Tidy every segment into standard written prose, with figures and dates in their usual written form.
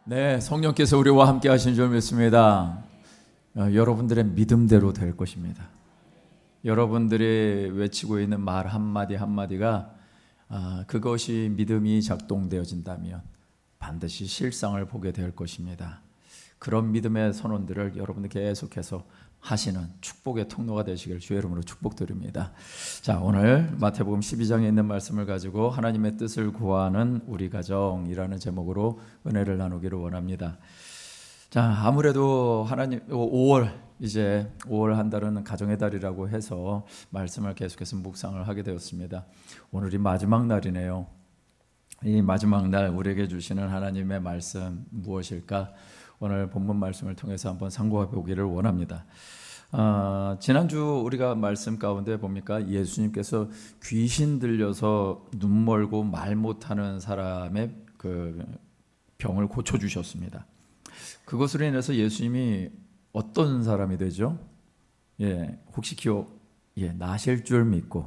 네, 성령께서 우리와 함께 하신 줄 믿습니다. 여러분들의 믿음대로 될 것입니다. 여러분들이 외치고 있는 말 한마디 한마디가 그것이 믿음이 작동되어진다면 반드시 실상을 보게 될 것입니다. 그런 믿음의 선언들을 여러분들 계속해서 하시는 축복의 통로가 되시길 주의 이름으로 축복드립니다. 자, 오늘 마태복음 12장에 있는 말씀을 가지고 하나님의 뜻을 구하는 우리 가정이라는 제목으로 은혜를 나누기를 원합니다. 자, 아무래도 하나님 5월 이제 5월 한 달은 가정의 달이라고 해서 말씀을 계속해서 묵상을 하게 되었습니다. 오늘이 마지막 날이네요. 이 마지막 날 우리에게 주시는 하나님의 말씀 무엇일까? 오늘 본문 말씀을 통해서 한번 상고해 보기를 원합니다. 지난주 우리가 말씀 가운데 봅니까? 예수님께서 귀신 들려서 눈 멀고 말 못하는 사람의 그 병을 고쳐 주셨습니다. 그것으로 인해서 예수님이 어떤 사람이 되죠? 혹시 나실 줄 믿고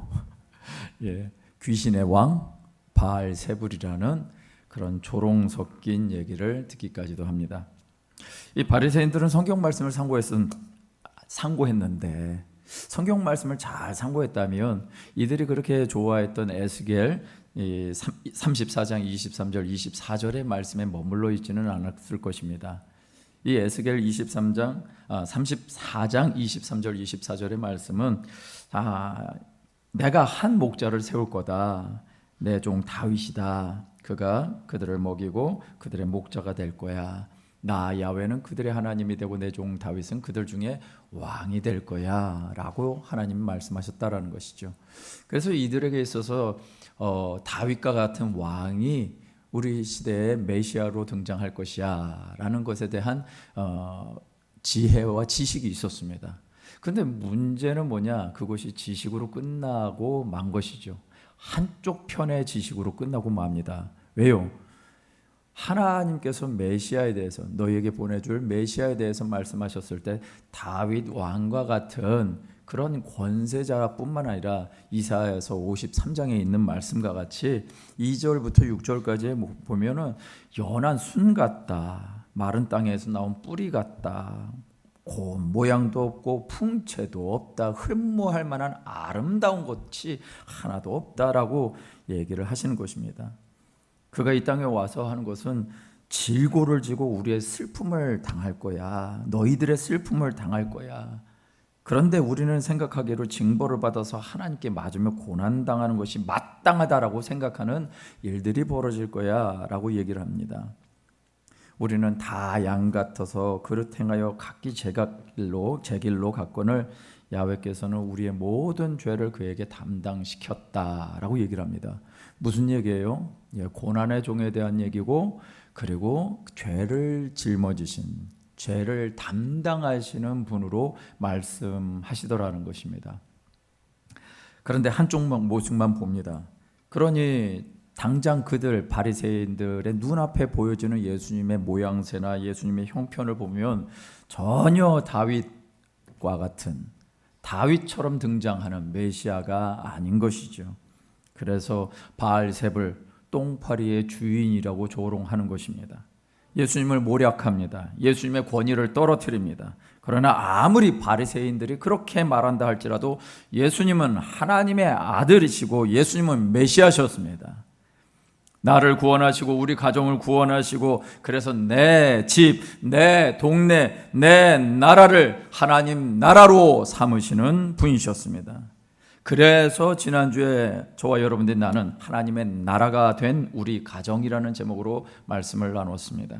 귀신의 왕 바알세불이라는 그런 조롱 섞인 얘기를 듣기까지도 합니다. 이 바리새인들은 성경 말씀을 상고했는데 성경 말씀을 잘 상고했다면 이들이 그렇게 좋아했던 에스겔 34장 23절 24절의 말씀에 머물러 있지는 않았을 것입니다. 이 에스겔 34장 23절 24절의 말씀은 내가 한 목자를 세울 거다. 내 종 다윗이다. 그가 그들을 먹이고 그들의 목자가 될 거야. 나 야훼는 그들의 하나님이 되고 내 종 다윗은 그들 중에 왕이 될 거야 라고 하나님이 말씀하셨다라는 것이죠. 그래서 이들에게 있어서 다윗과 같은 왕이 우리 시대의 메시아로 등장할 것이야 라는 것에 대한 지혜와 지식이 있었습니다. 그런데 문제는 뭐냐? 그것이 지식으로 끝나고 만 것이죠. 한쪽 편의 지식으로 끝나고 맙니다. 왜요? 하나님께서 메시아에 대해서 너희에게 보내줄 메시아에 대해서 말씀하셨을 때 다윗 왕과 같은 그런 권세자뿐만 아니라 이사야서 53장에 있는 말씀과 같이 2절부터 6절까지 보면은 연한 순 같다. 마른 땅에서 나온 뿌리 같다. 고운 모양도 없고 풍채도 없다. 흠모할 만한 아름다운 것이 하나도 없다라고 얘기를 하시는 것입니다. 그가 이 땅에 와서 하는 것은 질고를 지고 우리의 슬픔을 당할 거야. 너희들의 슬픔을 당할 거야. 그런데 우리는 생각하기로 징벌을 받아서 하나님께 맞으며 고난당하는 것이 마땅하다라고 생각하는 일들이 벌어질 거야 라고 얘기를 합니다. 우리는 다 양 같아서 그릇 행하여 각기 제 길로 갔거늘 야훼께서는 우리의 모든 죄를 그에게 담당시켰다라고 얘기를 합니다. 무슨 얘기예요? 고난의 종에 대한 얘기고, 그리고 죄를 짊어지신, 죄를 담당하시는 분으로 말씀하시더라는 것입니다. 그런데 한쪽 모습만 봅니다. 그러니 당장 그들 바리새인들의 눈앞에 보여지는 예수님의 모양새나 예수님의 형편을 보면 전혀 다윗과 같은, 다윗처럼 등장하는 메시아가 아닌 것이죠. 그래서 바알세불, 똥파리의 주인이라고 조롱하는 것입니다. 예수님을 모략합니다. 예수님의 권위를 떨어뜨립니다. 그러나 아무리 바리새인들이 그렇게 말한다 할지라도 예수님은 하나님의 아들이시고 예수님은 메시아셨습니다. 나를 구원하시고 우리 가정을 구원하시고 그래서 내 집, 내 동네, 내 나라를 하나님 나라로 삼으시는 분이셨습니다. 그래서 지난주에 저와 여러분들이 나는 하나님의 나라가 된 우리 가정이라는 제목으로 말씀을 나눴습니다.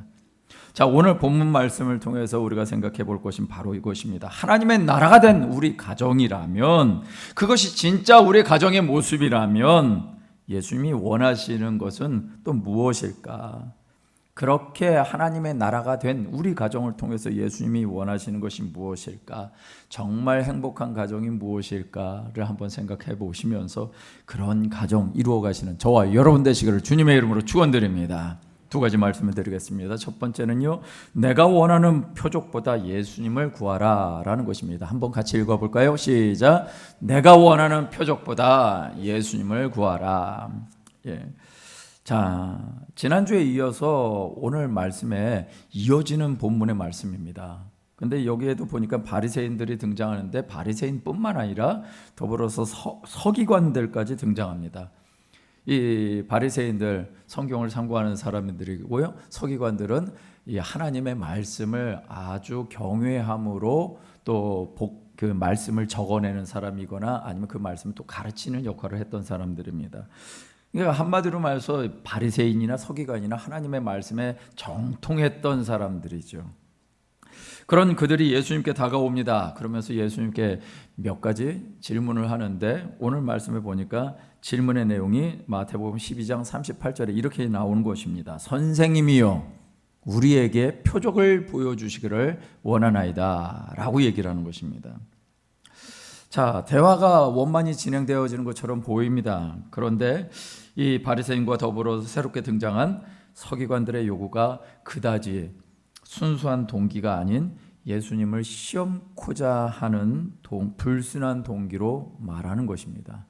자, 오늘 본문 말씀을 통해서 우리가 생각해 볼 것은 바로 이것입니다. 하나님의 나라가 된 우리 가정이라면, 그것이 진짜 우리 가정의 모습이라면 예수님이 원하시는 것은 또 무엇일까? 그렇게 하나님의 나라가 된 우리 가정을 통해서 예수님이 원하시는 것이 무엇일까? 정말 행복한 가정이 무엇일까를 한번 생각해 보시면서 그런 가정 이루어 가시는 저와 여러분 되시기를 주님의 이름으로 축원드립니다. 두 가지 말씀을 드리겠습니다. 첫 번째는요, 내가 원하는 표적보다 예수님을 구하라 라는 것입니다. 한번 같이 읽어볼까요? 시작. 내가 원하는 표적보다 예수님을 구하라. 자, 지난주에 이어서 오늘 말씀에 이어지는 본문의 말씀입니다. 근데 여기에도 보니까 바리새인들이 등장하는데 바리새인뿐만 아니라 더불어서 서기관들까지 등장합니다. 이 바리새인들, 성경을 상고하는 사람들이고요, 서기관들은 이 하나님의 말씀을 아주 경외함으로 또 그 말씀을 적어내는 사람이거나 아니면 그 말씀을 또 가르치는 역할을 했던 사람들입니다. 그러니까 한마디로 말해서 바리새인이나 서기관이나 하나님의 말씀에 정통했던 사람들이죠. 그런 그들이 예수님께 다가옵니다. 그러면서 예수님께 몇 가지 질문을 하는데 오늘 말씀에 보니까 질문의 내용이 마태복음 12장 38절에 이렇게 나오는 것입니다. 선생님이요, 우리에게 표적을 보여주시기를 원하나이다 라고 얘기를 하는 것입니다. 자, 대화가 원만히 진행되어지는 것처럼 보입니다. 그런데 이 바리새인과 더불어 새롭게 등장한 서기관들의 요구가 그다지 순수한 동기가 아닌 예수님을 시험코자 하는 불순한 동기로 말하는 것입니다.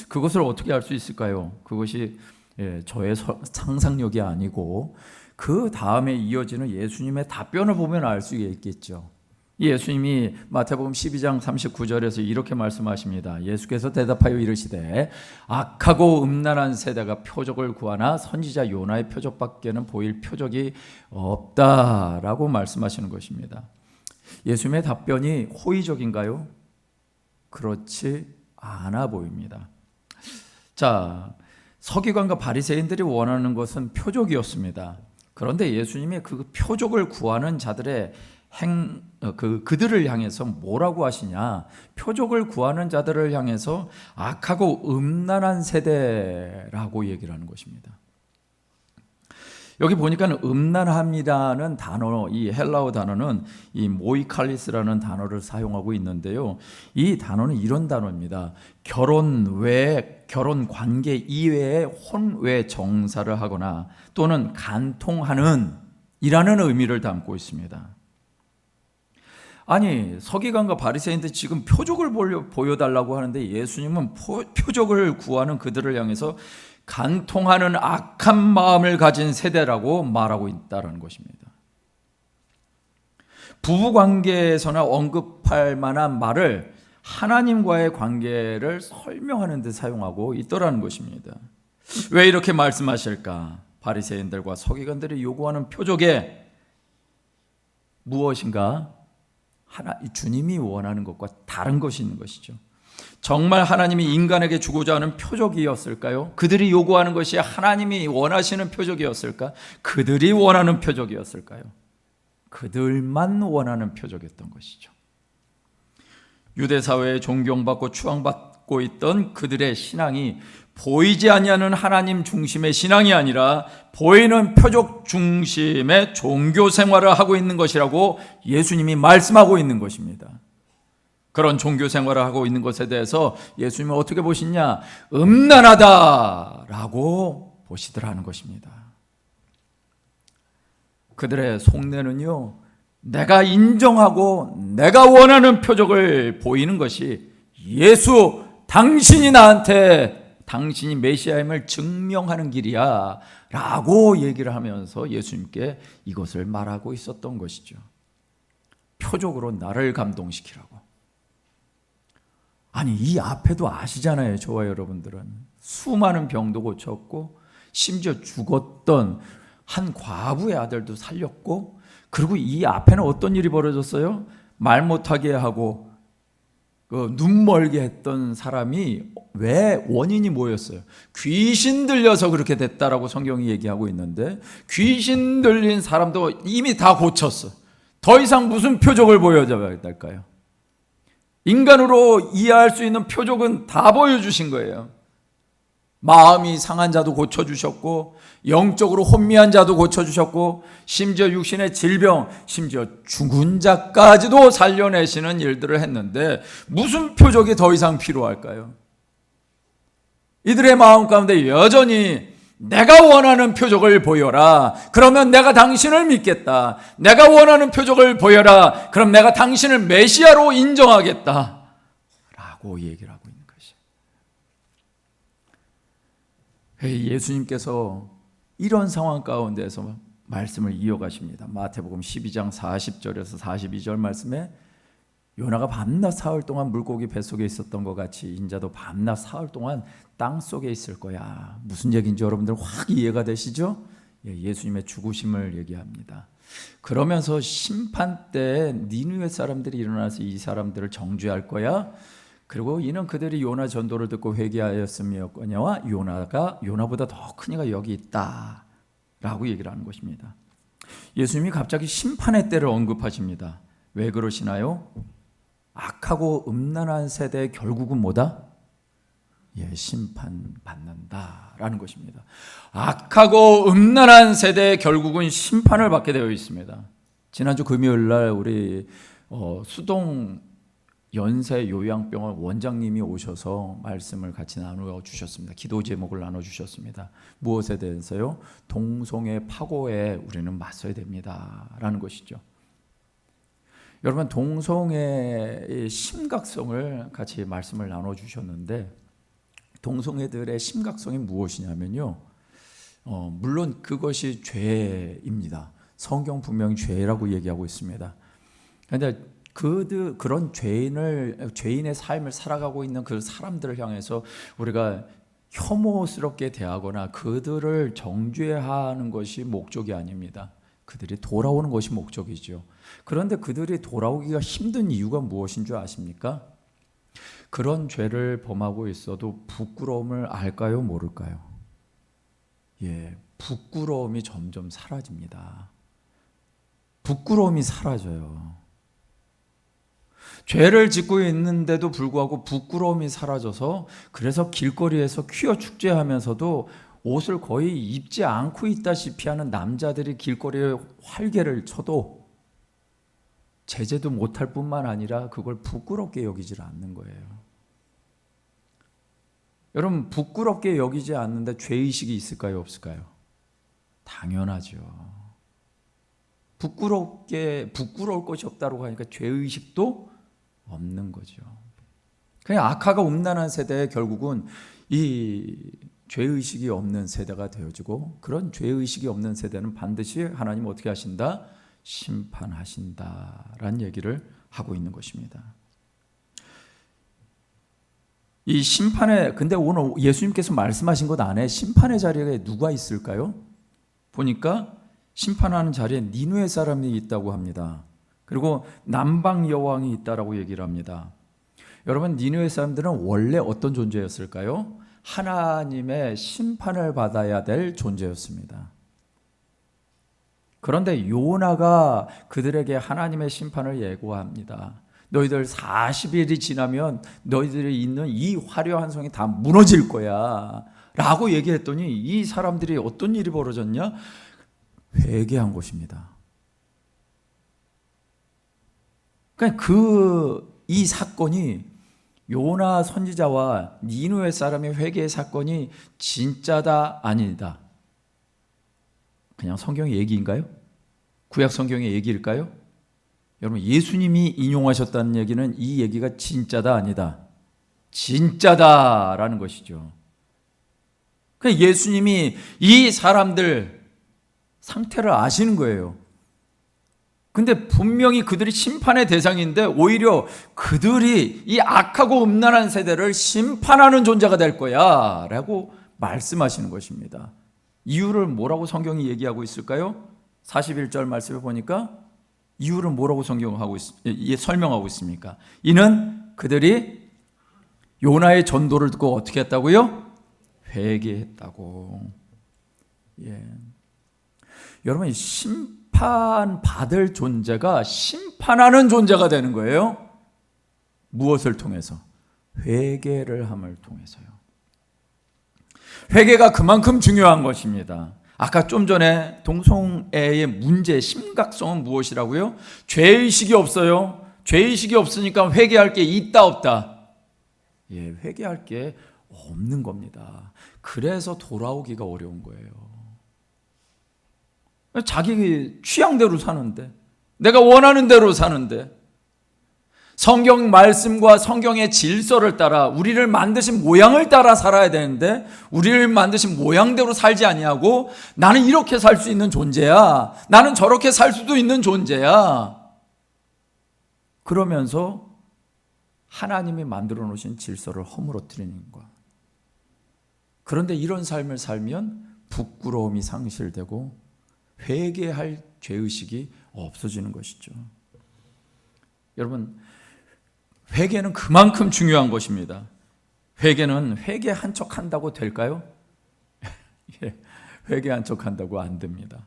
그것을 어떻게 알 수 있을까요? 그것이 저의 상상력이 아니고 그 다음에 이어지는 예수님의 답변을 보면 알 수 있겠죠. 예수님이 마태복음 12장 39절에서 이렇게 말씀하십니다. 예수께서 대답하여 이르시되 악하고 음란한 세대가 표적을 구하나 선지자 요나의 표적밖에는 보일 표적이 없다라고 말씀하시는 것입니다. 예수님의 답변이 호의적인가요? 그렇지 않아 보입니다. 자, 서기관과 바리새인들이 원하는 것은 표적이었습니다. 그런데 예수님이 그 표적을 구하는 자들의 그들을 향해서 뭐라고 하시냐? 표적을 구하는 자들을 향해서 악하고 음란한 세대라고 얘기를 하는 것입니다. 여기 보니까 음란함이라는 단어, 이 헬라어 단어는 이 모이칼리스라는 단어를 사용하고 있는데요. 이 단어는 이런 단어입니다. 결혼 관계 이외에 혼외 정사를 하거나 또는 간통하는 이라는 의미를 담고 있습니다. 아니, 서기관과 바리새인들 지금 표적을 보여달라고 하는데 예수님은 표적을 구하는 그들을 향해서 간통하는 악한 마음을 가진 세대라고 말하고 있다는 것입니다. 부부관계에서나 언급할 만한 말을 하나님과의 관계를 설명하는 데 사용하고 있더라는 것입니다. 왜 이렇게 말씀하실까? 바리새인들과 서기관들이 요구하는 표적에 무엇인가? 주님이 원하는 것과 다른 것이 있는 것이죠. 정말 하나님이 인간에게 주고자 하는 표적이었을까요? 그들이 요구하는 것이 하나님이 원하시는 표적이었을까? 그들이 원하는 표적이었을까요? 그들만 원하는 표적이었던 것이죠. 유대사회에 존경받고 추앙받고 있던 그들의 신앙이 보이지 아니하는 하나님 중심의 신앙이 아니라 보이는 표적 중심의 종교 생활을 하고 있는 것이라고 예수님이 말씀하고 있는 것입니다. 그런 종교 생활을 하고 있는 것에 대해서 예수님은 어떻게 보시냐? 음란하다라고 보시더라는 것입니다. 그들의 속내는요, 내가 인정하고 내가 원하는 표적을 보이는 것이 예수, 당신이 나한테 당신이 메시아임을 증명하는 길이야 라고 얘기를 하면서 예수님께 이것을 말하고 있었던 것이죠. 표적으로 나를 감동시키라고. 아니, 이 앞에도 아시잖아요. 저와 여러분들은 수많은 병도 고쳤고 심지어 죽었던 한 과부의 아들도 살렸고, 그리고 이 앞에는 어떤 일이 벌어졌어요? 말 못하게 하고 눈 멀게 했던 사람이 왜 원인이 뭐였어요? 귀신 들려서 그렇게 됐다라고 성경이 얘기하고 있는데, 귀신 들린 사람도 이미 다 고쳤어. 더 이상 무슨 표적을 보여줘야 될까요? 인간으로 이해할 수 있는 표적은 다 보여주신 거예요. 마음이 상한 자도 고쳐주셨고, 영적으로 혼미한 자도 고쳐주셨고, 심지어 육신의 질병, 심지어 죽은 자까지도 살려내시는 일들을 했는데 무슨 표적이 더 이상 필요할까요? 이들의 마음 가운데 여전히 내가 원하는 표적을 보여라. 그러면 내가 당신을 믿겠다. 내가 원하는 표적을 보여라. 그럼 내가 당신을 메시아로 인정하겠다. 라고 얘기를 하고 있는 것이에요. 예수님께서 이런 상황 가운데서 말씀을 이어가십니다. 마태복음 12장 40절에서 42절 말씀에 요나가 밤낮 사흘 동안 물고기 뱃속에 있었던 것 같이 인자도 밤낮 사흘 동안 땅속에 있을 거야. 무슨 얘기인지 여러분들 확 이해가 되시죠? 예수님의 죽으심을 얘기합니다. 그러면서 심판 때 니느웨 사람들이 일어나서 이 사람들을 정죄할 거야. 그리고 이는 그들이 요나 전도를 듣고 회개하였음이었거니와 요나가 요나보다 더 큰 이가 여기 있다 라고 얘기를 하는 것입니다. 예수님이 갑자기 심판의 때를 언급하십니다. 왜 그러시나요? 악하고 음란한 세대의 결국은 뭐다? 심판받는다라는 것입니다. 악하고 음란한 세대의 결국은 심판을 받게 되어 있습니다. 지난주 금요일 날 우리 수동 연세 요양병원 원장님이 오셔서 말씀을 같이 나누어 주셨습니다. 기도 제목을 나눠 주셨습니다. 무엇에 대해서요? 동성애 파고에 우리는 맞서야 됩니다라는 것이죠. 여러분, 동성애의 심각성을 같이 말씀을 나눠 주셨는데, 동성애들의 심각성이 무엇이냐면요, 물론 그것이 죄입니다. 성경 분명히 죄라고 얘기하고 있습니다. 그런데 그런 죄인의 삶을 살아가고 있는 그 사람들을 향해서 우리가 혐오스럽게 대하거나 그들을 정죄하는 것이 목적이 아닙니다. 그들이 돌아오는 것이 목적이죠. 그런데 그들이 돌아오기가 힘든 이유가 무엇인 줄 아십니까? 그런 죄를 범하고 있어도 부끄러움을 알까요? 모를까요? 부끄러움이 점점 사라집니다. 부끄러움이 사라져요. 죄를 짓고 있는데도 불구하고 부끄러움이 사라져서, 그래서 길거리에서 퀴어 축제하면서도 옷을 거의 입지 않고 있다시피 하는 남자들이 길거리에 활개를 쳐도 제재도 못할 뿐만 아니라 그걸 부끄럽게 여기질 않는 거예요. 여러분, 부끄럽게 여기지 않는데 죄의식이 있을까요? 없을까요? 당연하죠. 부끄러울 것이 없다고 하니까 죄의식도 없는 거죠. 그냥 악화가 음란한 세대에 결국은 이 죄의식이 없는 세대가 되어지고, 그런 죄의식이 없는 세대는 반드시 하나님 어떻게 하신다? 심판하신다라는 얘기를 하고 있는 것입니다. 이 심판에, 근데 오늘 예수님께서 말씀하신 것 안에 심판의 자리에 누가 있을까요? 보니까 심판하는 자리에 니느웨 사람이 있다고 합니다. 그리고 남방 여왕이 있다라고 얘기를 합니다. 여러분, 니느웨 사람들은 원래 어떤 존재였을까요? 하나님의 심판을 받아야 될 존재였습니다. 그런데 요나가 그들에게 하나님의 심판을 예고합니다. 너희들 40일이 지나면 너희들이 있는 이 화려한 성이 다 무너질 거야 라고 얘기했더니 이 사람들이 어떤 일이 벌어졌냐? 회개한 것입니다. 그러니까 이 사건이, 요나 선지자와 니느웨 사람의 회개의 사건이 진짜다 아니다, 그냥 성경의 얘기인가요? 구약 성경의 얘기일까요? 여러분, 예수님이 인용하셨다는 얘기는 이 얘기가 진짜다 아니다, 진짜다라는 것이죠. 그러니까 예수님이 이 사람들 상태를 아시는 거예요. 근데 분명히 그들이 심판의 대상인데 오히려 그들이 이 악하고 음란한 세대를 심판하는 존재가 될 거야 라고 말씀하시는 것입니다. 이유를 뭐라고 성경이 얘기하고 있을까요? 41절 말씀을 보니까 이유를 뭐라고 설명하고 있습니까? 이는 그들이 요나의 전도를 듣고 어떻게 했다고요? 회개했다고. 여러분, 심판받을 존재가 심판하는 존재가 되는 거예요. 무엇을 통해서? 회개를 함을 통해서요. 회개가 그만큼 중요한 것입니다. 아까 좀 전에 동성애의 문제의 심각성은 무엇이라고요? 죄의식이 없어요. 죄의식이 없으니까 회개할 게 있다 없다? 회개할 게 없는 겁니다. 그래서 돌아오기가 어려운 거예요. 자기 취향대로 사는데, 내가 원하는 대로 사는데, 성경 말씀과 성경의 질서를 따라 우리를 만드신 모양을 따라 살아야 되는데 우리를 만드신 모양대로 살지 아니하고 나는 이렇게 살 수 있는 존재야. 나는 저렇게 살 수도 있는 존재야. 그러면서 하나님이 만들어 놓으신 질서를 허물어뜨리는 거야. 그런데 이런 삶을 살면 부끄러움이 상실되고 회개할 죄의식이 없어지는 것이죠. 여러분, 회개는 그만큼 중요한 것입니다. 회개는 회개한 척 한다고 될까요? 회개한 척 한다고 안 됩니다.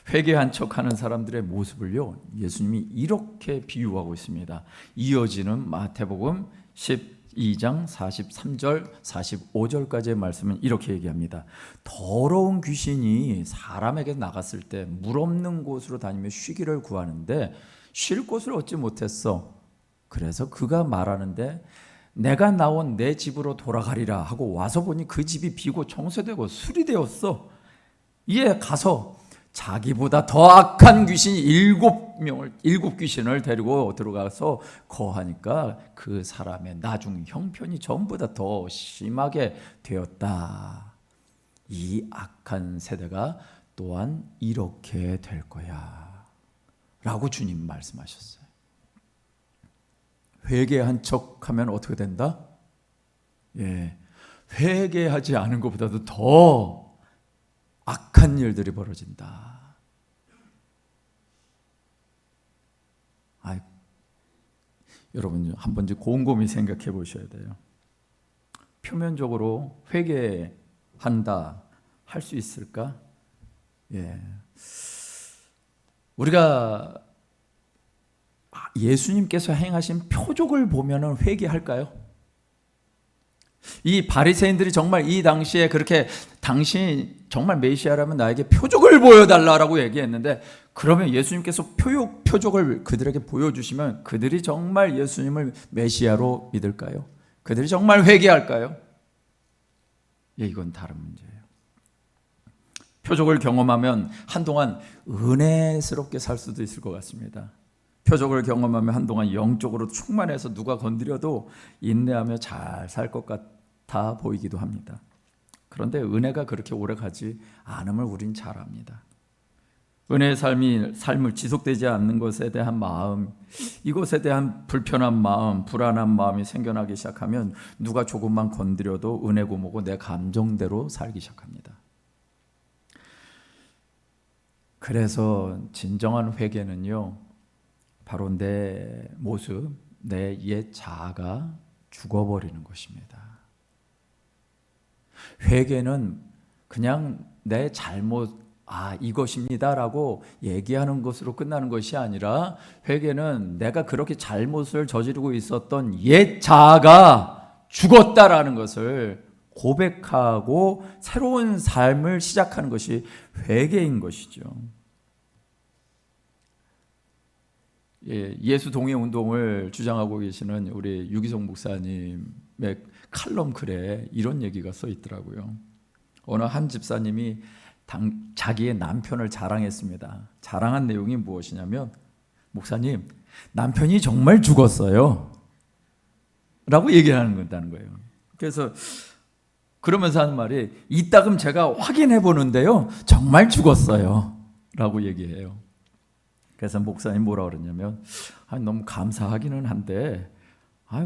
회개한 척 하는 사람들의 모습을요, 예수님이 이렇게 비유하고 있습니다. 이어지는 마태복음 12장 43절 45절까지의 말씀은 이렇게 얘기합니다. 더러운 귀신이 사람에게 나갔을 때 물 없는 곳으로 다니며 쉬기를 구하는데 쉴 곳을 얻지 못했어. 그래서 그가 말하는데 내가 나온 내 집으로 돌아가리라 하고 와서 보니 그 집이 비고 청소되고 수리되었어. 이에 가서 자기보다 더 악한 귀신 일곱 귀신을 데리고 들어가서 거하니까 그 사람의 나중 형편이 전보다 더 심하게 되었다. 이 악한 세대가 또한 이렇게 될 거야 라고 주님 말씀하셨어요. 회개한 척하면 어떻게 된다? 회개하지 않은 것보다도 더 악한 일들이 벌어진다. 여러분 한 번 곰곰이 생각해 보셔야 돼요. 표면적으로 회개한다 할 수 있을까? 우리가 예수님께서 행하신 표적을 보면 회개할까요? 이 바리새인들이 정말 이 당시에 그렇게 당신 정말 메시아라면 나에게 표적을 보여달라고 얘기했는데 그러면 예수님께서 표적을 그들에게 보여주시면 그들이 정말 예수님을 메시아로 믿을까요? 그들이 정말 회개할까요? 이건 다른 문제예요. 표적을 경험하면 한동안 은혜스럽게 살 수도 있을 것 같습니다. 표적을 경험하면 한동안 영적으로 충만해서 누가 건드려도 인내하며 잘 살 것 같아 보이기도 합니다. 그런데 은혜가 그렇게 오래 가지 않음을 우린 잘 압니다. 은혜의 삶을 지속되지 않는 것에 대한 마음, 이것에 대한 불편한 마음, 불안한 마음이 생겨나기 시작하면 누가 조금만 건드려도 은혜 고모고 내 감정대로 살기 시작합니다. 그래서 진정한 회개는요, 바로 내 모습, 내 옛 자아가 죽어버리는 것입니다. 회개는 그냥 내 잘못, 이것입니다라고 얘기하는 것으로 끝나는 것이 아니라 회개는 내가 그렇게 잘못을 저지르고 있었던 옛 자아가 죽었다라는 것을 고백하고 새로운 삶을 시작하는 것이 회개인 것이죠. 예수 동의 운동을 주장하고 계시는 우리 유기성 목사님의 칼럼 글에 이런 얘기가 써 있더라고요. 어느 한 집사님이 자기의 남편을 자랑했습니다. 자랑한 내용이 무엇이냐면, 목사님, 남편이 정말 죽었어요 라고 얘기하는 거예요. 그래서 그러면서 하는 말이, 이따금 제가 확인해 보는데요, 정말 죽었어요 라고 얘기해요. 그래서 목사님 뭐라 그러냐면, 너무 감사하기는 한데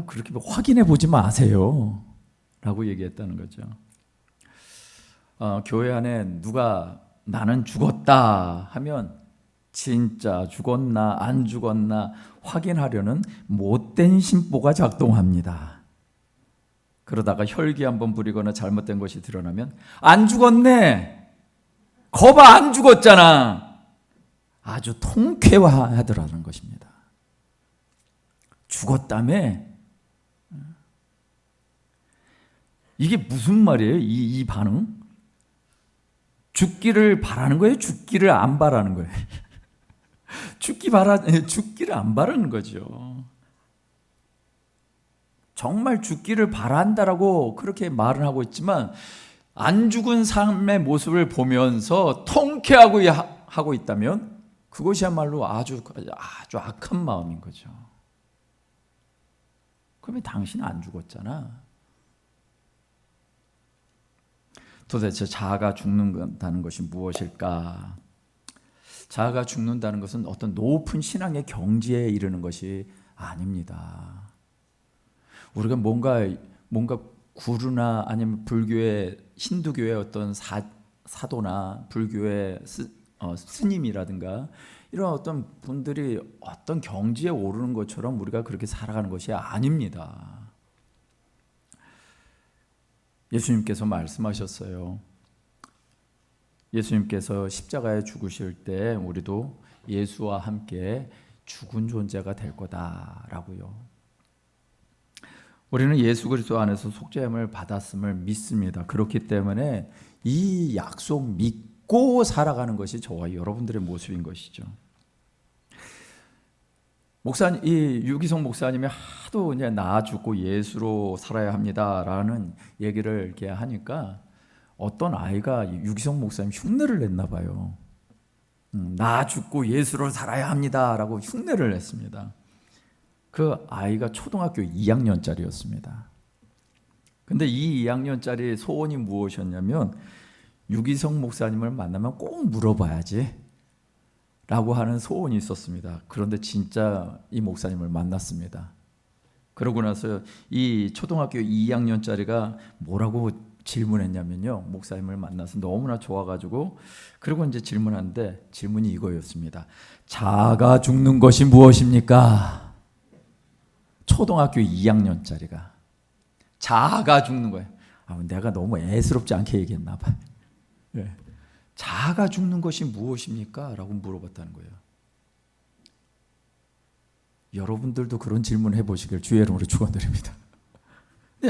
그렇게 확인해 보지 마세요 라고 얘기했다는 거죠. 교회 안에 누가 나는 죽었다 하면 진짜 죽었나 안 죽었나 확인하려는 못된 심보가 작동합니다. 그러다가 혈기 한번 부리거나 잘못된 것이 드러나면 안 죽었네, 거봐 안 죽었잖아, 아주 통쾌해하더라는 것입니다. 죽었다며? 이게 무슨 말이에요? 이 반응? 죽기를 바라는 거예요? 죽기를 안 바라는 거예요? 죽기를 안 바라는 거죠. 정말 죽기를 바란다라고 그렇게 말을 하고 있지만 안 죽은 삶의 모습을 보면서 통쾌하고 있다면 그것이야말로 아주 악한 마음인 거죠. 그러면 당신은 안 죽었잖아. 도대체 자아가 죽는다는 것이 무엇일까? 자아가 죽는다는 것은 어떤 높은 신앙의 경지에 이르는 것이 아닙니다. 우리가 뭔가 구루나 아니면 불교의 힌두교의 어떤 사도나 불교의 스님이라든가 이런 어떤 분들이 어떤 경지에 오르는 것처럼 우리가 그렇게 살아가는 것이 아닙니다. 예수님께서 말씀하셨어요. 예수님께서 십자가에 죽으실 때 우리도 예수와 함께 죽은 존재가 될 거다라고요. 우리는 예수 그리스도 안에서 속죄함을 받았음을 믿습니다. 그렇기 때문에 이 약속 믿고 살아가는 것이 저와 여러분들의 모습인 것이죠. 이 유기성 목사님이 하도 이제 나 죽고 예수로 살아야 합니다라는 얘기를 이렇게 하니까 어떤 아이가 유기성 목사님 흉내를 냈나 봐요. 나 죽고 예수로 살아야 합니다라고 흉내를 냈습니다. 그 아이가 초등학교 2학년짜리였습니다. 근데 이 2학년짜리 소원이 무엇이었냐면 유기성 목사님을 만나면 꼭 물어봐야지 라고 하는 소원이 있었습니다. 그런데 진짜 이 목사님을 만났습니다. 그러고 나서 이 초등학교 2학년짜리가 뭐라고 질문했냐면요, 목사님을 만나서 너무나 좋아가지고 그리고 이제 질문하는데 질문이 이거였습니다. 자아가 죽는 것이 무엇입니까? 초등학교 2학년짜리가 자아가 죽는 거예요. 내가 너무 애스럽지 않게 얘기했나 봐요. 네. 자아가 죽는 것이 무엇입니까? 라고 물어봤다는 거예요. 여러분들도 그런 질문 해보시길 주의 이름으로 축원드립니다.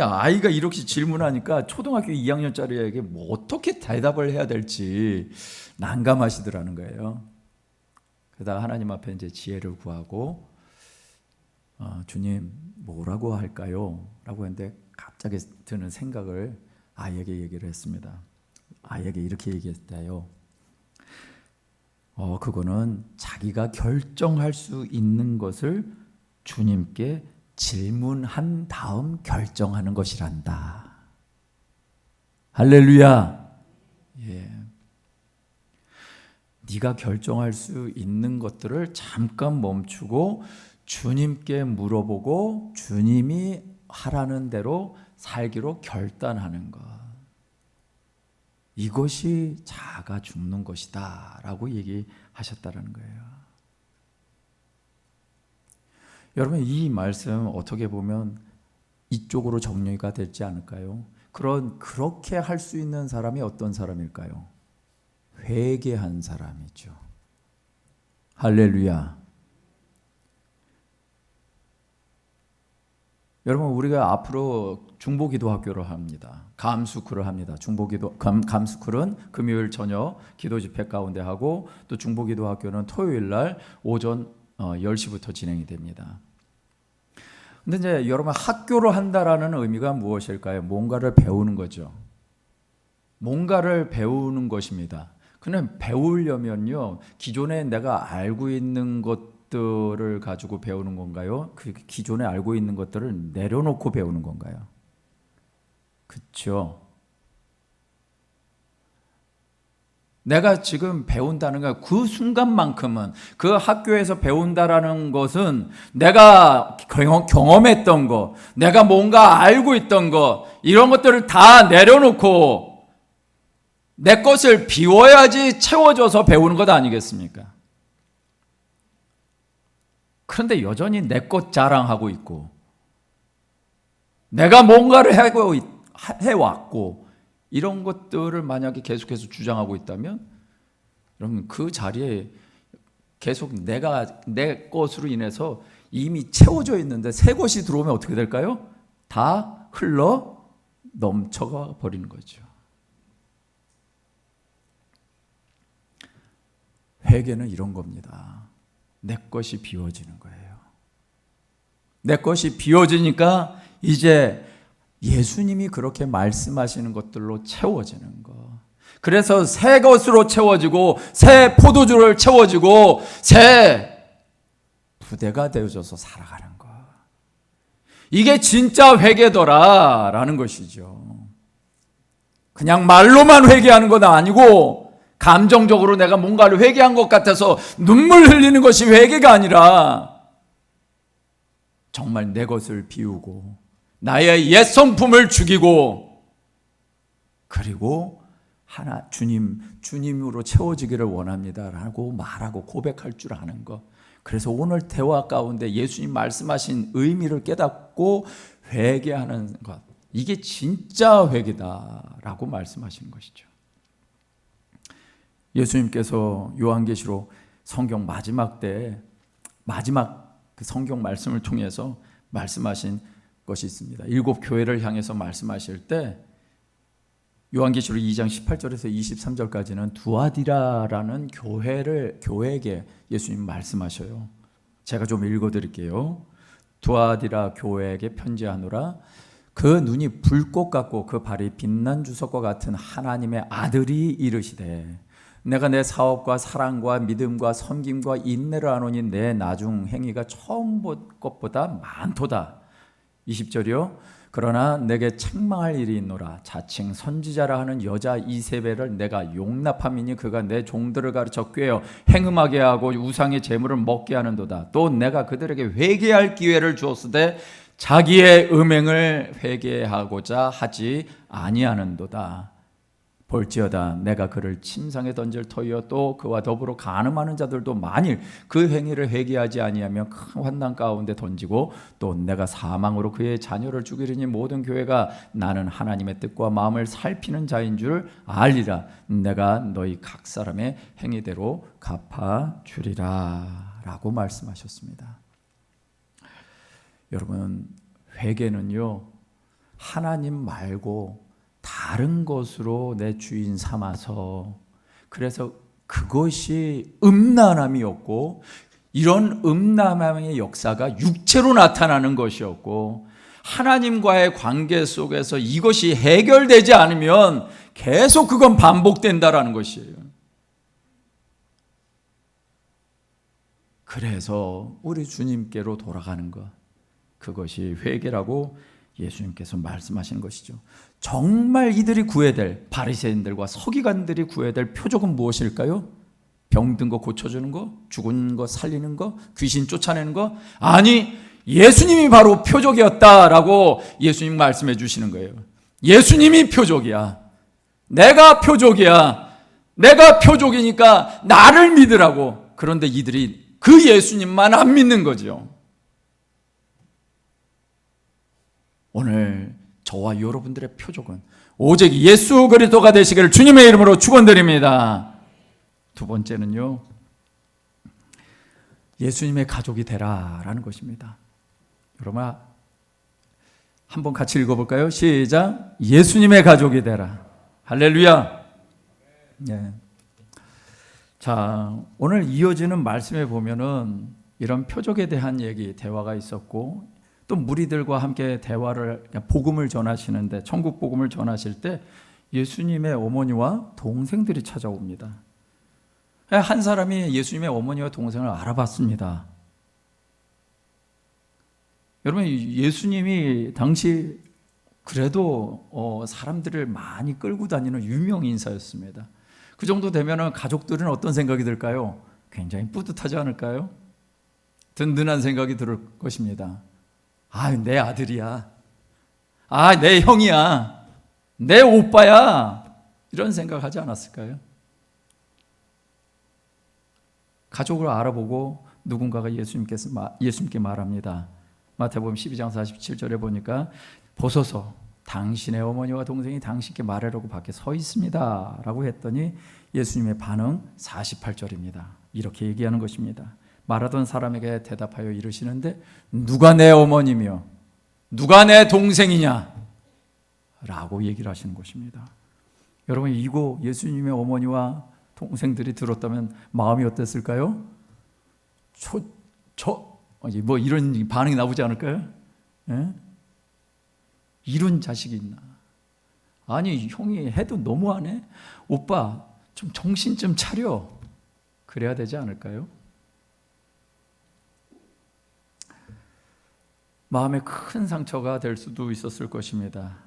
아이가 이렇게 질문하니까 초등학교 2학년짜리에게 뭐 어떻게 대답을 해야 될지 난감하시더라는 거예요. 그러다가 하나님 앞에 이제 지혜를 구하고 주님 뭐라고 할까요? 라고 했는데 갑자기 드는 생각을 아이에게 얘기를 했습니다. 아이에게 이렇게 얘기했대요. 그거는 자기가 결정할 수 있는 것을 주님께 질문한 다음 결정하는 것이란다. 할렐루야. 예. 네가 결정할 수 있는 것들을 잠깐 멈추고 주님께 물어보고 주님이 하라는 대로 살기로 결단하는 것. 이것이 자아가 죽는 것이다 라고 얘기하셨다는 거예요. 여러분, 이 말씀 어떻게 보면 이쪽으로 정리가 되지 않을까요? 그렇게 할 수 있는 사람이 어떤 사람일까요? 회개한 사람이죠. 할렐루야. 여러분, 우리가 앞으로 중보기도학교를 합니다. 감수쿨을 합니다. 감수쿨은 금요일 저녁 기도 집회 가운데 하고 또 중보기도학교는 토요일 날 오전 10시부터 진행이 됩니다. 근데 이제 여러분, 학교를 한다라는 의미가 무엇일까요? 뭔가를 배우는 거죠. 뭔가를 배우는 것입니다. 근데 배우려면요, 기존에 내가 알고 있는 것들을 가지고 배우는 건가요? 그 기존에 알고 있는 것들을 내려놓고 배우는 건가요? 그렇죠. 내가 지금 배운다는 거, 그 순간만큼은 그 학교에서 배운다라는 것은 내가 경험했던 거, 내가 뭔가 알고 있던 거, 이런 것들을 다 내려놓고 내 것을 비워야지 채워져서 배우는 것 아니겠습니까? 그런데 여전히 내 것 자랑하고 있고 내가 뭔가를 해왔고 이런 것들을 만약에 계속해서 주장하고 있다면 여러분, 그 자리에 계속 내 것으로 인해서 이미 채워져 있는데 새 것이 들어오면 어떻게 될까요? 다 흘러 넘쳐가 버리는 거죠. 회개는 이런 겁니다. 내 것이 비워지는 거예요. 내 것이 비워지니까 이제 예수님이 그렇게 말씀하시는 것들로 채워지는 거. 그래서 새 것으로 채워지고 새 포도주를 채워지고 새 부대가 되어져서 살아가는 거. 이게 진짜 회개더라라는 것이죠. 그냥 말로만 회개하는 건 아니고 감정적으로 내가 뭔가를 회개한 것 같아서 눈물 흘리는 것이 회개가 아니라 정말 내 것을 비우고 나의 옛 성품을 죽이고 그리고 하나 주님으로 채워지기를 원합니다라고 말하고 고백할 줄 아는 것. 그래서 오늘 대화 가운데 예수님 말씀하신 의미를 깨닫고 회개하는 것. 이게 진짜 회개다라고 말씀하시는 것이죠. 예수님께서 요한계시록 성경 마지막 그 성경 말씀을 통해서 말씀하신 것이 있습니다. 7 교회를 향해서 말씀하실 때 요한계시록 2장 18절에서 23절까지는 두아디라라는 교회에게 예수님 말씀하셔요. 제가 좀 읽어드릴게요. 두아디라 교회에게 편지하노라. 그 눈이 불꽃 같고 그 발이 빛난 주석과 같은 하나님의 아들이 이르시되 내가 내 사업과 사랑과 믿음과 섬김과 인내를 아노니 내 나중 행위가 처음 본 것보다 많도다. 20절이요. 그러나 내게 책망할 일이 있노라. 자칭 선지자라 하는 여자 이세벨을 내가 용납함이니 그가 내 종들을 가르쳐 꾀어 행음하게 하고 우상의 제물을 먹게 하는도다. 또 내가 그들에게 회개할 기회를 주었으되 자기의 음행을 회개하고자 하지 아니하는도다. 볼지어다 내가 그를 침상에 던질 터이요 또 그와 더불어 간음하는 자들도 만일 그 행위를 회개하지 아니하면 큰 환난 가운데 던지고 또 내가 사망으로 그의 자녀를 죽이리니 모든 교회가 나는 하나님의 뜻과 마음을 살피는 자인 줄 알리라. 내가 너희 각 사람의 행위대로 갚아주리라 라고 말씀하셨습니다. 여러분, 회개는요 하나님 말고 다른 것으로 내 주인 삼아서, 그래서 그것이 음란함이었고 이런 음란함의 역사가 육체로 나타나는 것이었고 하나님과의 관계 속에서 이것이 해결되지 않으면 계속 그건 반복된다라는 것이에요. 그래서 우리 주님께로 돌아가는 것, 그것이 회개라고 예수님께서 말씀하시는 것이죠. 정말 이들이 구해야 될, 바리새인들과 서기관들이 구해야 될 표적은 무엇일까요? 병든 거 고쳐주는 거? 죽은 거 살리는 거? 귀신 쫓아내는 거? 아니, 예수님이 바로 표적이었다라고 예수님 말씀해 주시는 거예요. 예수님이 표적이야. 내가 표적이야. 내가 표적이니까 나를 믿으라고. 그런데 이들이 그 예수님만 안 믿는 거죠. 오늘 저와 여러분들의 표적은 오직 예수 그리스도가 되시기를 주님의 이름으로 축원드립니다. 두 번째는요, 예수님의 가족이 되라라는 것입니다. 여러분 한번 같이 읽어볼까요? 시작. 예수님의 가족이 되라. 할렐루야. 네. 자, 오늘 이어지는 말씀에 보면은 이런 표적에 대한 얘기, 대화가 있었고 또 무리들과 함께 대화를, 복음을 전하시는데, 천국 복음을 전하실 때 예수님의 어머니와 동생들이 찾아옵니다. 한 사람이 예수님의 어머니와 동생을 알아봤습니다. 여러분, 예수님이 당시 그래도 사람들을 많이 끌고 다니는 유명 인사였습니다. 그 정도 되면 가족들은 어떤 생각이 들까요? 굉장히 뿌듯하지 않을까요? 든든한 생각이 들 것입니다. 아, 내 아들이야. 아, 내 형이야. 내 오빠야. 이런 생각하지 않았을까요? 가족을 알아보고 누군가가 예수님께 말합니다. 마태복음 12장 47절에 보니까 보소서 당신의 어머니와 동생이 당신께 말하려고 밖에 서 있습니다 라고 했더니 예수님의 반응 48절입니다. 이렇게 얘기하는 것입니다. 말하던 사람에게 대답하여 이르시는데 누가 내 어머니며 누가 내 동생이냐 라고 얘기를 하시는 것입니다. 여러분, 이거 예수님의 어머니와 동생들이 들었다면 마음이 어땠을까요? 뭐 이런 반응이 나오지 않을까요? 예? 이런 자식이 있나? 아니, 형이 해도 너무하네. 오빠 좀 정신 좀 차려. 그래야 되지 않을까요? 마음에 큰 상처가 될 수도 있었을 것입니다.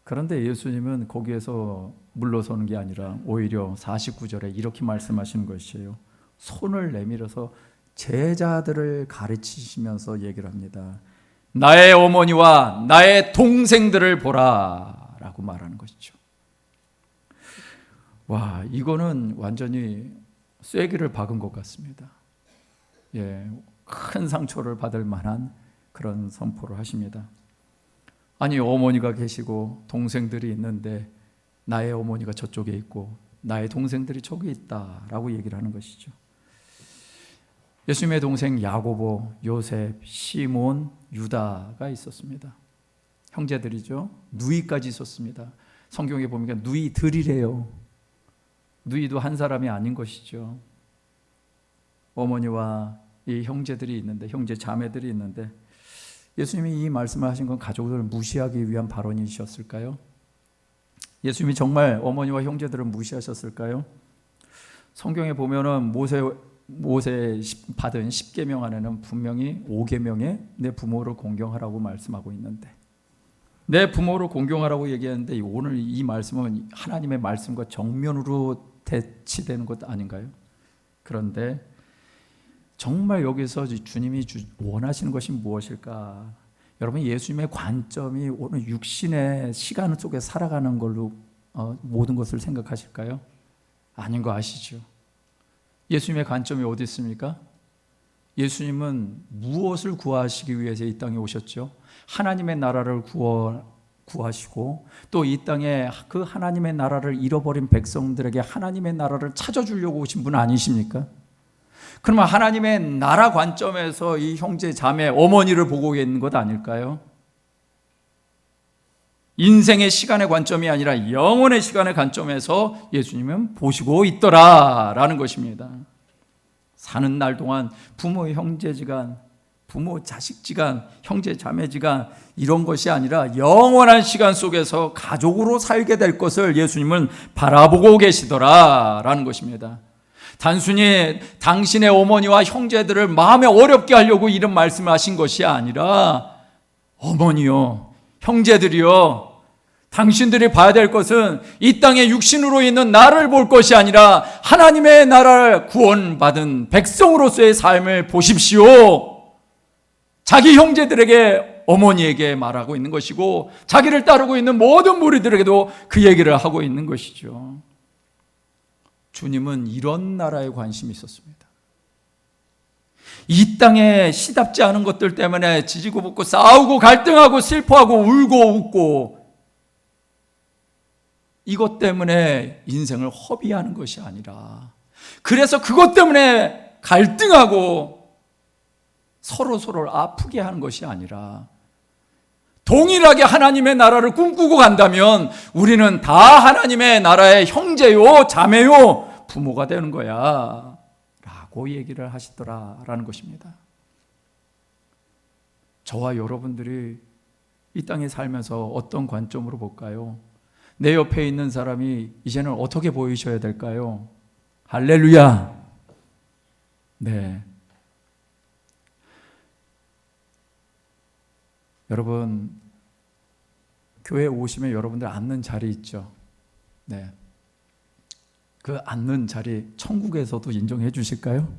그런데 예수님은 거기에서 물러서는 게 아니라 오히려 49절에 이렇게 말씀하시는 것이에요. 손을 내밀어서 제자들을 가르치시면서 얘기를 합니다. 나의 어머니와 나의 동생들을 보라 라고 말하는 것이죠. 와, 이거는 완전히 쐐기를 박은 것 같습니다. 예, 큰 상처를 받을 만한 그런 선포를 하십니다. 아니, 어머니가 계시고 동생들이 있는데 나의 어머니가 저쪽에 있고 나의 동생들이 저기 있다라고 얘기를 하는 것이죠. 예수님의 동생 야고보, 요셉, 시몬, 유다가 있었습니다. 형제들이죠. 누이까지 있었습니다. 성경에 보니까 누이들이래요. 누이도 한 사람이 아닌 것이죠. 어머니와 이 형제들이 있는데, 형제 자매들이 있는데, 예수님이 이 말씀을 하신 건 가족들을 무시하기 위한 발언이셨을까요? 예수님이 정말 어머니와 형제들을 무시하셨을까요? 성경에 보면은 모세 받은 10계명 안에는 분명히 5계명에 내 부모를 공경하라고 말씀하고 있는데, 내 부모를 공경하라고 얘기하는데 오늘 이 말씀은 하나님의 말씀과 정면으로 대치되는 것 아닌가요? 그런데 정말 여기서 주님이 원하시는 것이 무엇일까? 여러분, 예수님의 관점이 오늘 육신의 시간 속에 살아가는 걸로 모든 것을 생각하실까요? 아닌 거 아시죠? 예수님의 관점이 어디 있습니까? 예수님은 무엇을 구하시기 위해서 이 땅에 오셨죠? 하나님의 나라를 구하시고 또 이 땅에 그 하나님의 나라를 잃어버린 백성들에게 하나님의 나라를 찾아주려고 오신 분 아니십니까? 그러면 하나님의 나라 관점에서 이 형제, 자매, 어머니를 보고 있는 것 아닐까요? 인생의 시간의 관점이 아니라 영혼의 시간의 관점에서 예수님은 보시고 있더라라는 것입니다. 사는 날 동안 부모, 형제지간, 부모, 자식지간, 형제, 자매지간 이런 것이 아니라 영원한 시간 속에서 가족으로 살게 될 것을 예수님은 바라보고 계시더라라는 것입니다. 단순히 당신의 어머니와 형제들을 마음에 어렵게 하려고 이런 말씀을 하신 것이 아니라 어머니요, 형제들이요, 당신들이 봐야 될 것은 이 땅에 육신으로 있는 나를 볼 것이 아니라 하나님의 나라를 구원받은 백성으로서의 삶을 보십시오. 자기 형제들에게, 어머니에게 말하고 있는 것이고 자기를 따르고 있는 모든 무리들에게도 그 얘기를 하고 있는 것이죠. 주님은 이런 나라에 관심이 있었습니다. 이 땅에 시답지 않은 것들 때문에 지지고 볶고 싸우고 갈등하고 슬퍼하고 울고 웃고 이것 때문에 인생을 허비하는 것이 아니라, 그래서 그것 때문에 갈등하고 서로를 아프게 하는 것이 아니라 동일하게 하나님의 나라를 꿈꾸고 간다면 우리는 다 하나님의 나라의 형제요, 자매요, 부모가 되는 거야 라고 얘기를 하시더라라는 것입니다. 저와 여러분들이 이 땅에 살면서 어떤 관점으로 볼까요? 내 옆에 있는 사람이 이제는 어떻게 보이셔야 될까요? 할렐루야. 네. 여러분, 교회에 오시면 여러분들 앉는 자리 있죠? 네. 그 앉는 자리 천국에서도 인정해 주실까요?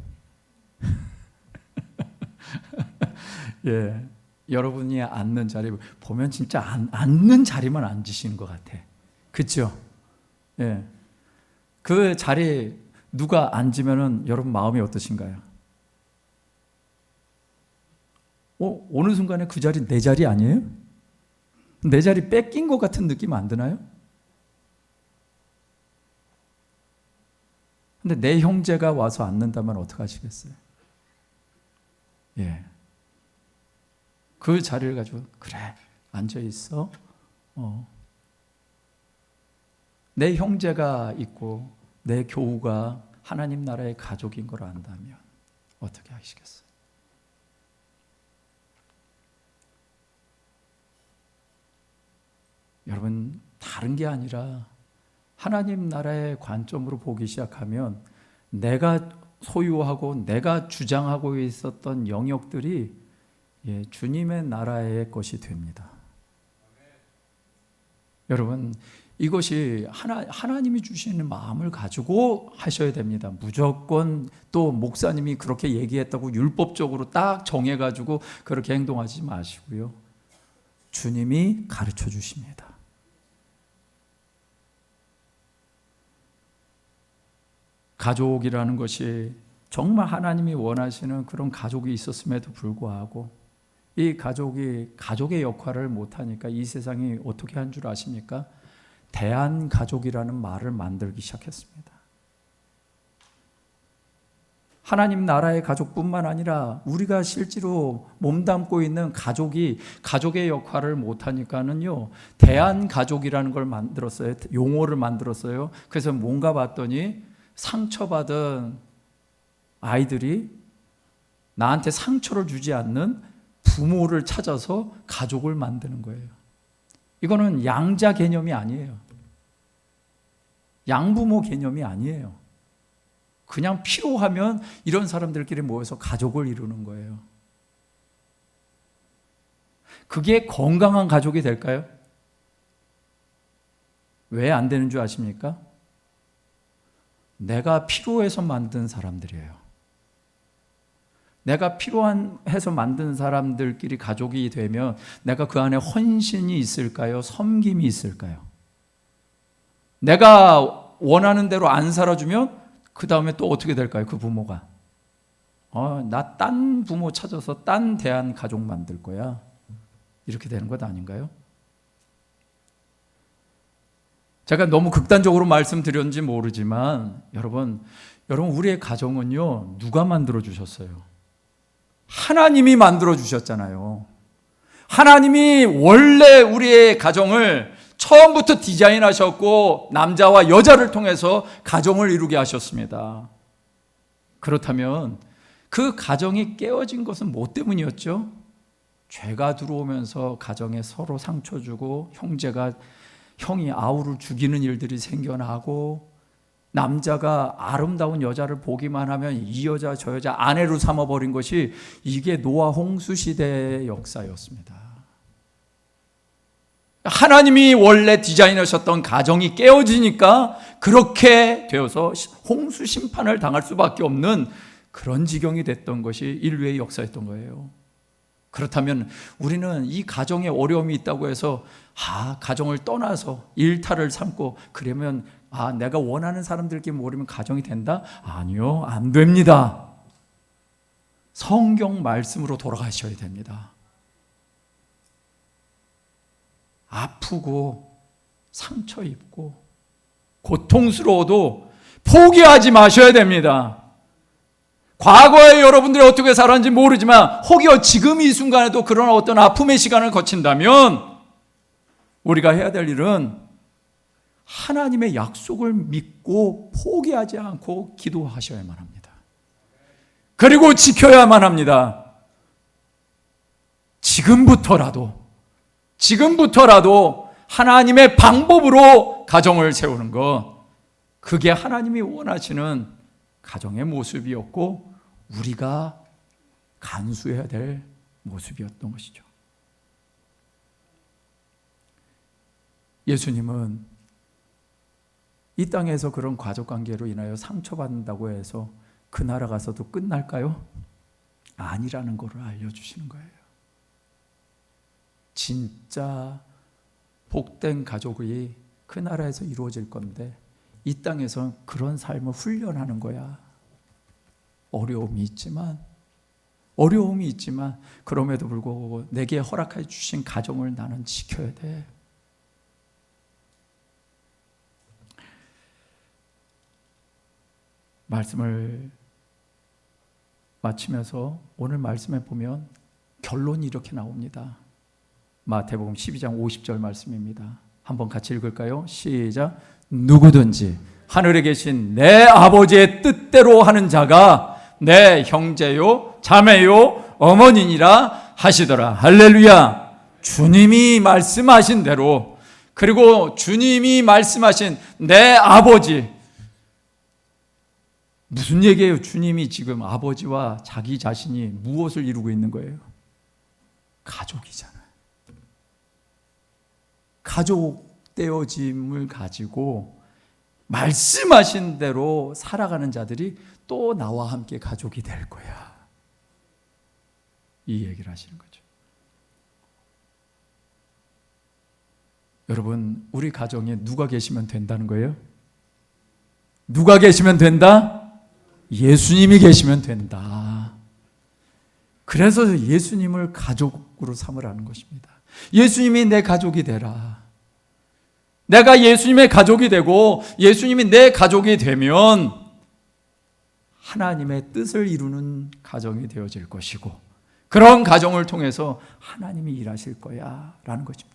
예. 여러분이 앉는 자리 보면 진짜 앉는 자리만 앉으시는 것 같아. 그렇죠? 예. 그 자리 누가 앉으면은 여러분 마음이 어떠신가요? 어느 순간에 그 자리 내 자리 아니에요? 내 자리 뺏긴 것 같은 느낌 안 드나요? 근데 내 형제가 와서 앉는다면 어떡하시겠어요? 예. 그 자리를 가지고 그래 앉아 있어. 내 형제가 있고 내 교우가 하나님 나라의 가족인 걸 안다면 어떻게 하시겠어요? 여러분, 다른 게 아니라 하나님 나라의 관점으로 보기 시작하면 내가 소유하고 내가 주장하고 있었던 영역들이 예, 주님의 나라의 것이 됩니다. 여러분, 이것이 하나님이 주시는 마음을 가지고 하셔야 됩니다. 무조건 또 목사님이 그렇게 얘기했다고 율법적으로 딱 정해가지고 그렇게 행동하지 마시고요. 주님이 가르쳐 주십니다. 가족이라는 것이 정말 하나님이 원하시는 그런 가족이 있었음에도 불구하고 이 가족이 가족의 역할을 못하니까 이 세상이 어떻게 한 줄 아십니까? 대한가족이라는 말을 만들기 시작했습니다. 하나님 나라의 가족뿐만 아니라 우리가 실제로 몸담고 있는 가족이 가족의 역할을 못하니까는요, 대한가족이라는 걸 만들었어요. 용어를 만들었어요. 그래서 뭔가 봤더니 상처받은 아이들이 나한테 상처를 주지 않는 부모를 찾아서 가족을 만드는 거예요. 이거는 양자 개념이 아니에요. 양부모 개념이 아니에요. 그냥 필요하면 이런 사람들끼리 모여서 가족을 이루는 거예요. 그게 건강한 가족이 될까요? 왜 안 되는 줄 아십니까? 내가 필요해서 만든 사람들이에요. 내가 필요해서 만든 사람들끼리 가족이 되면 내가 그 안에 헌신이 있을까요? 섬김이 있을까요? 내가 원하는 대로 안 살아주면 그 다음에 또 어떻게 될까요? 그 부모가 나 딴 부모 찾아서 딴 대한 가족 만들 거야. 이렇게 되는 것 아닌가요? 제가 너무 극단적으로 말씀드렸는지 모르지만 여러분 우리의 가정은요, 누가 만들어 주셨어요? 하나님이 만들어 주셨잖아요. 하나님이 원래 우리의 가정을 처음부터 디자인하셨고 남자와 여자를 통해서 가정을 이루게 하셨습니다. 그렇다면 그 가정이 깨어진 것은 뭐 때문이었죠? 죄가 들어오면서 가정에 서로 상처 주고 형이 아우를 죽이는 일들이 생겨나고 남자가 아름다운 여자를 보기만 하면 이 여자 저 여자 아내로 삼아버린 것이 이게 노아 홍수 시대의 역사였습니다. 하나님이 원래 디자인하셨던 가정이 깨어지니까 그렇게 되어서 홍수 심판을 당할 수밖에 없는 그런 지경이 됐던 것이 인류의 역사였던 거예요. 그렇다면 우리는 이 가정에 어려움이 있다고 해서 가정을 떠나서 일탈을 삼고 그러면 내가 원하는 사람들끼리 모이면 가정이 된다? 아니요, 안 됩니다. 성경 말씀으로 돌아가셔야 됩니다. 아프고 상처 입고 고통스러워도 포기하지 마셔야 됩니다. 과거에 여러분들이 어떻게 살았는지 모르지만 혹여 지금 이 순간에도 그런 어떤 아픔의 시간을 거친다면 우리가 해야 될 일은 하나님의 약속을 믿고 포기하지 않고 기도하셔야만 합니다. 그리고 지켜야만 합니다. 지금부터라도 하나님의 방법으로 가정을 세우는 것, 그게 하나님이 원하시는 가정의 모습이었고 우리가 간수해야 될 모습이었던 것이죠. 예수님은 이 땅에서 그런 가족관계로 인하여 상처받는다고 해서 그 나라 가서도 끝날까요? 아니라는 것을 알려주시는 거예요. 진짜 복된 가족이 그 나라에서 이루어질 건데 이 땅에서 그런 삶을 훈련하는 거야. 어려움이 있지만 그럼에도 불구하고 내게 허락해 주신 가정을 나는 지켜야 돼. 말씀을 마치면서 오늘 말씀에 보면 결론이 이렇게 나옵니다. 마태복음 12장 50절 말씀입니다. 한번 같이 읽을까요? 시작. 누구든지 하늘에 계신 내 아버지의 뜻대로 하는 자가 내 형제요 자매요 어머니니라 하시더라. 할렐루야. 주님이 말씀하신 대로, 그리고 주님이 말씀하신 내 아버지, 무슨 얘기예요? 주님이 지금 아버지와 자기 자신이 무엇을 이루고 있는 거예요? 가족이잖아요. 가족 되어짐을 가지고 말씀하신 대로 살아가는 자들이 또 나와 함께 가족이 될 거야. 이 얘기를 하시는 거죠. 여러분, 우리 가정에 누가 계시면 된다는 거예요? 누가 계시면 된다? 예수님이 계시면 된다. 그래서 예수님을 가족으로 삼으라는 것입니다. 예수님이 내 가족이 되라. 내가 예수님의 가족이 되고 예수님이 내 가족이 되면 하나님의 뜻을 이루는 가정이 되어질 것이고, 그런 가정을 통해서 하나님이 일하실 거야 라는 것입니다.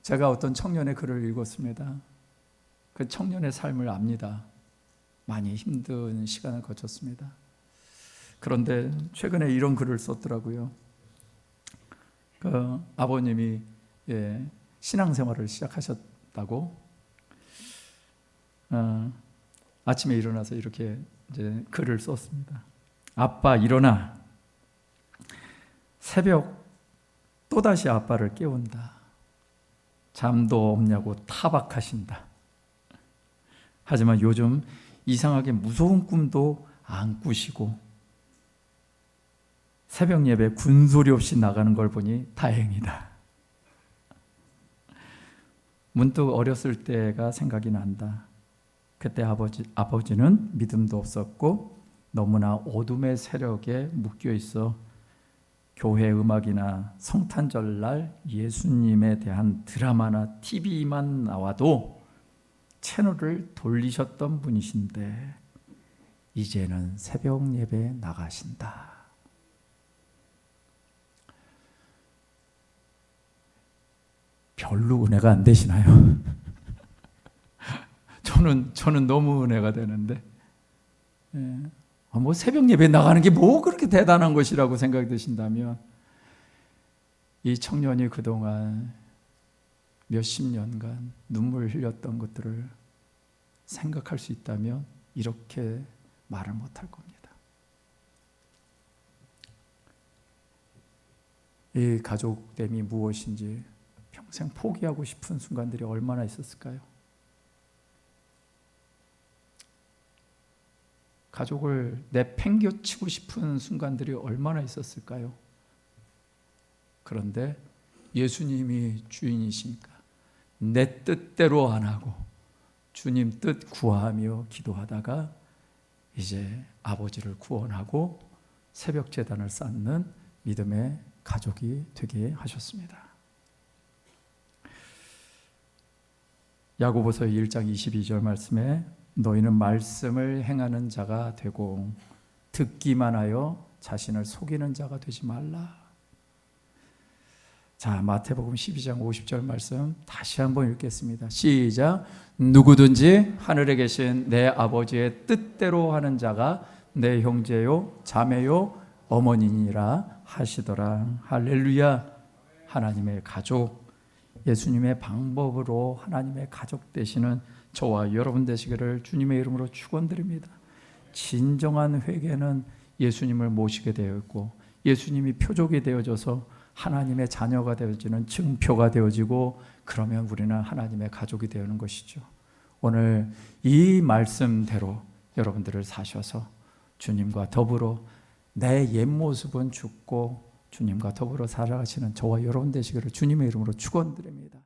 제가 어떤 청년의 글을 읽었습니다. 그 청년의 삶을 압니다. 많이 힘든 시간을 거쳤습니다. 그런데 최근에 이런 글을 썼더라고요. 그 아버님이 신앙생활을 시작하셨다고, 아침에 일어나서 이렇게 이제 글을 썼습니다. 아빠 일어나. 새벽 또다시 아빠를 깨운다. 잠도 없냐고 타박하신다. 하지만 요즘 이상하게 무서운 꿈도 안 꾸시고 새벽 예배 군소리 없이 나가는 걸 보니 다행이다. 문득 어렸을 때가 생각이 난다. 그때 아버지는 믿음도 없었고 너무나 어둠의 세력에 묶여 있어 교회 음악이나 성탄절날 예수님에 대한 드라마나 TV만 나와도 채널을 돌리셨던 분이신데 이제는 새벽 예배에 나가신다. 별로 은혜가 안 되시나요? 저는 너무 은혜가 되는데, 뭐 새벽 예배 나가는 게 뭐 그렇게 대단한 것이라고 생각이 드신다면, 이 청년이 그동안 몇십 년간 눈물 흘렸던 것들을 생각할 수 있다면 이렇게 말을 못할 겁니다. 이 가족됨이 무엇인지 평생 포기하고 싶은 순간들이 얼마나 있었을까요? 가족을 내팽개치고 싶은 순간들이 얼마나 있었을까요? 그런데 예수님이 주인이시니까 내 뜻대로 안 하고 주님 뜻 구하며 기도하다가 이제 아버지를 구원하고 새벽 제단을 쌓는 믿음의 가족이 되게 하셨습니다. 야고보서 1장 22절 말씀에 너희는 말씀을 행하는 자가 되고 듣기만 하여 자신을 속이는 자가 되지 말라. 자, 마태복음 12장 50절 말씀 다시 한번 읽겠습니다. 시작. 누구든지 하늘에 계신 내 아버지의 뜻대로 하는 자가 내 형제요 자매요 어머니니라 하시더라. 할렐루야. 하나님의 가족, 예수님의 방법으로 하나님의 가족 되시는 저와 여러분 되시기를 주님의 이름으로 축원드립니다. 진정한 회개는 예수님을 모시게 되어 있고 예수님이 표적이 되어져서 하나님의 자녀가 되어지는 증표가 되어지고, 그러면 우리는 하나님의 가족이 되는 것이죠. 오늘 이 말씀대로 여러분들을 사셔서 주님과 더불어 내 옛 모습은 죽고 주님과 더불어 살아가시는 저와 여러분 되시기를 주님의 이름으로 축원드립니다.